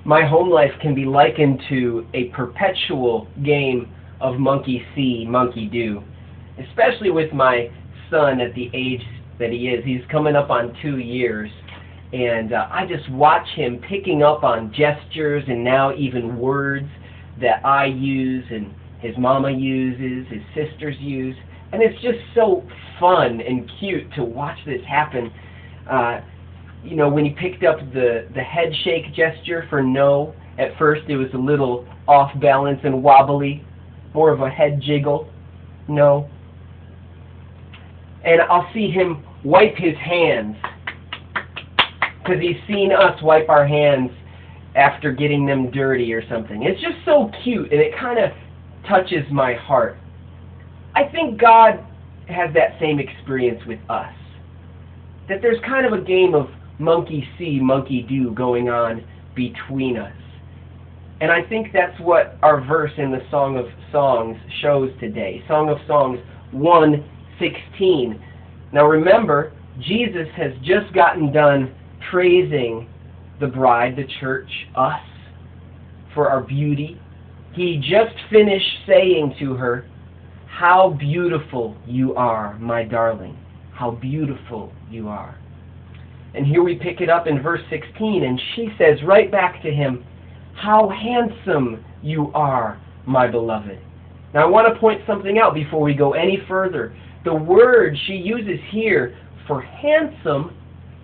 My home life can be likened to a perpetual game of monkey see, monkey do, especially with my son at the age that he is. He's coming up on 2 years, and I just watch him picking up on gestures and now even words that I use and his mama uses, his sisters use, and it's just so fun and cute to watch this happen. You know, when he picked up the head shake gesture for no, at first it was a little off balance and wobbly, more of a head jiggle, no. And I'll see him wipe his hands, because he's seen us wipe our hands after getting them dirty or something. It's just so cute, and it kind of touches my heart. I think God has that same experience with us, that there's kind of a game of monkey see, monkey do going on between us. And I think that's what our verse in the Song of Songs shows today. Song of Songs 1:16. Now remember, Jesus has just gotten done praising the bride, the church, us, for our beauty. He just finished saying to her, "How beautiful you are, my darling. How beautiful you are." And here we pick it up in verse 16, and she says right back to him, "How handsome you are, my beloved." Now I want to point something out before we go any further. The word she uses here for handsome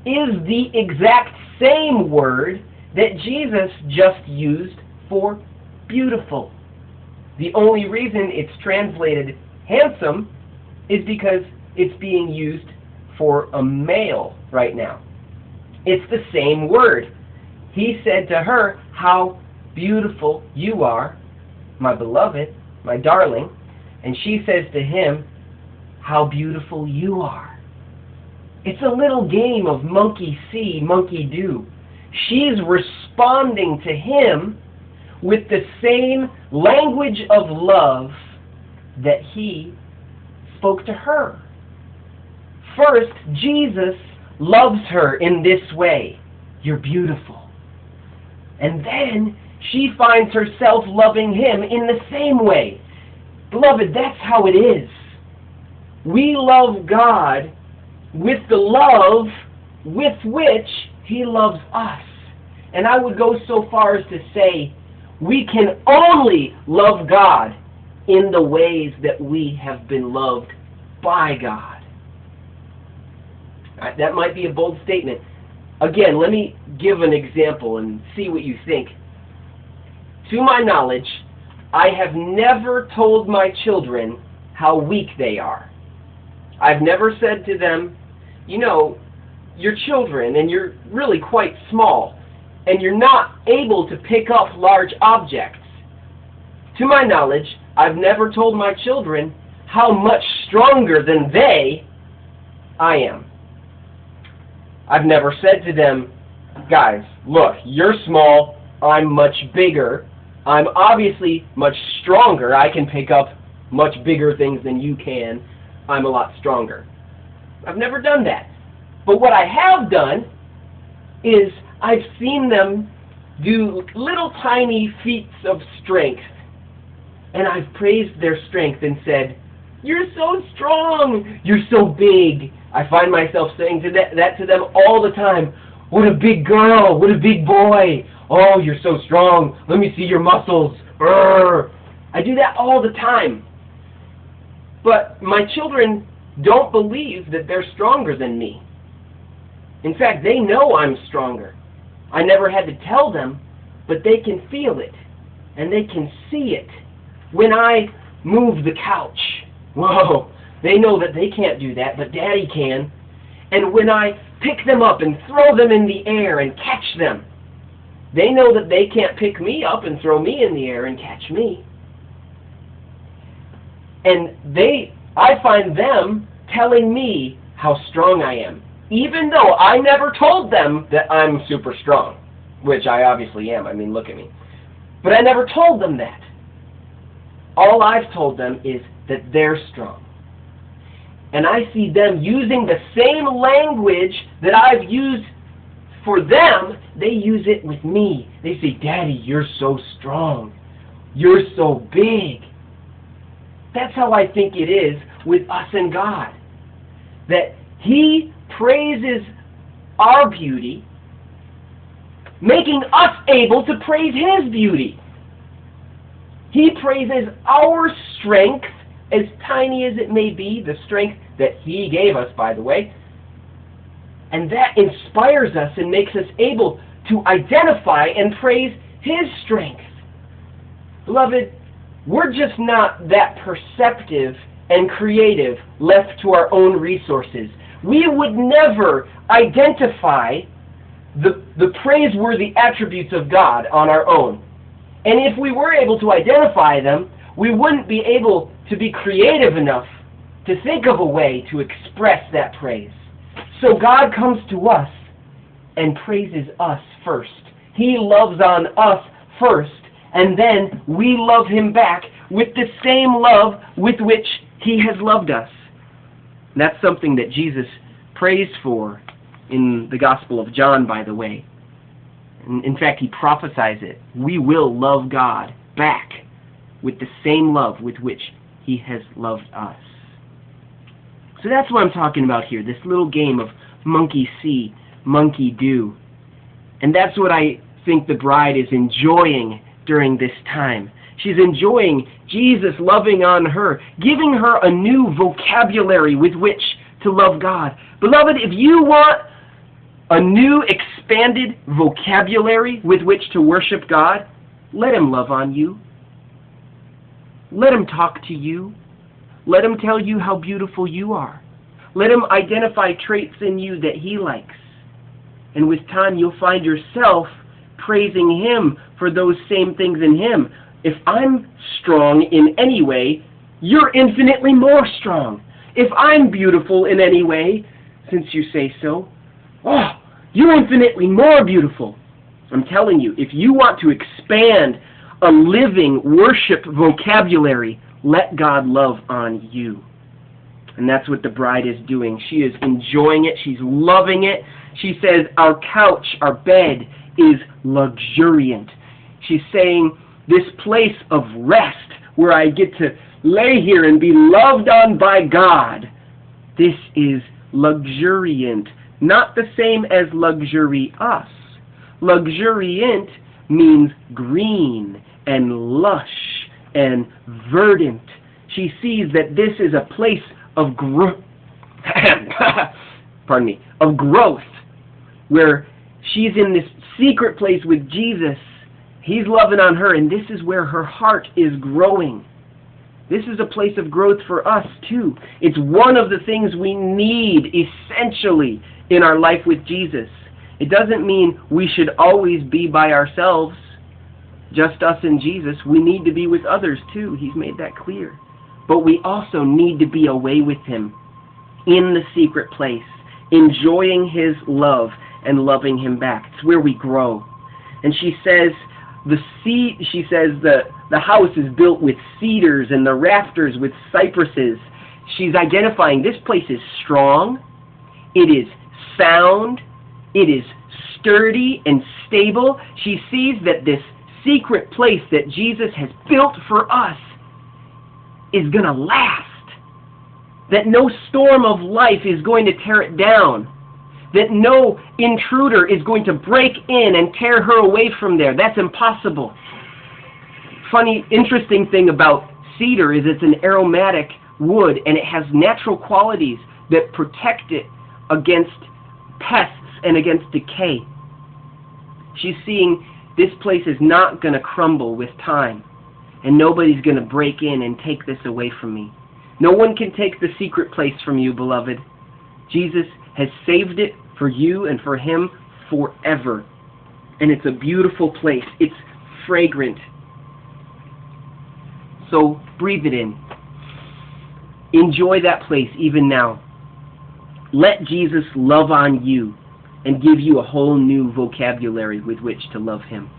is the exact same word that Jesus just used for beautiful. The only reason it's translated handsome is because it's being used for a male right now. It's the same word. He said to her, "How beautiful you are, my beloved, my darling." And she says to him, "How beautiful you are." It's a little game of monkey see, monkey do. She's responding to him with the same language of love that he spoke to her. First, Jesus loves her in this way. You're beautiful. And then she finds herself loving him in the same way. Beloved, that's how it is. We love God with the love with which he loves us. And I would go so far as to say we can only love God in the ways that we have been loved by God. That might be a bold statement. Again, let me give an example and see what you think. To my knowledge, I have never told my children how weak they are. I've never said to them, you know, you're children and you're really quite small and you're not able to pick up large objects. To my knowledge, I've never told my children how much stronger than they I am. I've never said to them, guys, look, you're small, I'm much bigger, I'm obviously much stronger, I can pick up much bigger things than you can, I'm a lot stronger. I've never done that. But what I have done is I've seen them do little tiny feats of strength, and I've praised their strength and said, you're so strong, you're so big. I find myself saying that to them all the time. What a big girl, what a big boy. Oh, you're so strong, let me see your muscles. Brr. I do that all the time. But my children don't believe that they're stronger than me. In fact, they know I'm stronger. I never had to tell them, but they can feel it, and they can see it. When I move the couch, whoa, they know that they can't do that, but Daddy can. And when I pick them up and throw them in the air and catch them, they know that they can't pick me up and throw me in the air and catch me. And I find them telling me how strong I am, even though I never told them that I'm super strong, which I obviously am. I mean, look at me. But I never told them that. All I've told them is that they're strong. And I see them using the same language that I've used for them. They use it with me. They say, Daddy, you're so strong. You're so big. That's how I think it is with us and God. That He praises our beauty, making us able to praise His beauty. He praises our strength, as tiny as it may be, the strength that He gave us, by the way, and that inspires us and makes us able to identify and praise His strength. Beloved, we're just not that perceptive and creative left to our own resources. We would never identify the praiseworthy attributes of God on our own. And if we were able to identify them, we wouldn't be able to be creative enough to think of a way to express that praise. So God comes to us and praises us first. He loves on us first, and then we love Him back with the same love with which He has loved us. And that's something that Jesus prays for in the Gospel of John, by the way. In fact, He prophesies it. We will love God back with the same love with which He has loved us. So that's what I'm talking about here, this little game of monkey see, monkey do. And that's what I think the bride is enjoying during this time. She's enjoying Jesus loving on her, giving her a new vocabulary with which to love God. Beloved, if you want a new expanded vocabulary with which to worship God, let Him love on you. Let Him talk to you. Let Him tell you how beautiful you are. Let Him identify traits in you that He likes. And with time, you'll find yourself praising Him for those same things in Him. If I'm strong in any way, you're infinitely more strong. If I'm beautiful in any way, since you say so, oh, you're infinitely more beautiful. I'm telling you, if you want to expand a living worship vocabulary, let God love on you. And that's what the bride is doing. She is enjoying it. She's loving it. She says, our couch, our bed, is luxuriant. She's saying, this place of rest where I get to lay here and be loved on by God, this is luxuriant. Not the same as luxurious. Luxuriant means green and lush and verdant. She sees that this is a place of growth, of growth, where she's in this secret place with Jesus. He's loving on her, and this is where her heart is growing. This is a place of growth for us, too. It's one of the things we need, essentially, in our life with Jesus. It doesn't mean we should always be by ourselves, just us and Jesus. We need to be with others, too. He's made that clear. But we also need to be away with Him, in the secret place, enjoying His love and loving Him back. It's where we grow. And she says, the house is built with cedars and the rafters with cypresses. She's identifying this place is strong, it is sound, it is sturdy and stable. She sees that this secret place that Jesus has built for us is going to last. That no storm of life is going to tear it down. That no intruder is going to break in and tear her away from there. That's impossible. Funny, interesting thing about cedar is it's an aromatic wood, and it has natural qualities that protect it against pests and against decay. She's seeing this place is not going to crumble with time, and nobody's going to break in and take this away from me. No one can take the secret place from you, beloved. Jesus has saved it for you and for Him forever. And it's a beautiful place. It's fragrant. So breathe it in. Enjoy that place even now. Let Jesus love on you and give you a whole new vocabulary with which to love Him.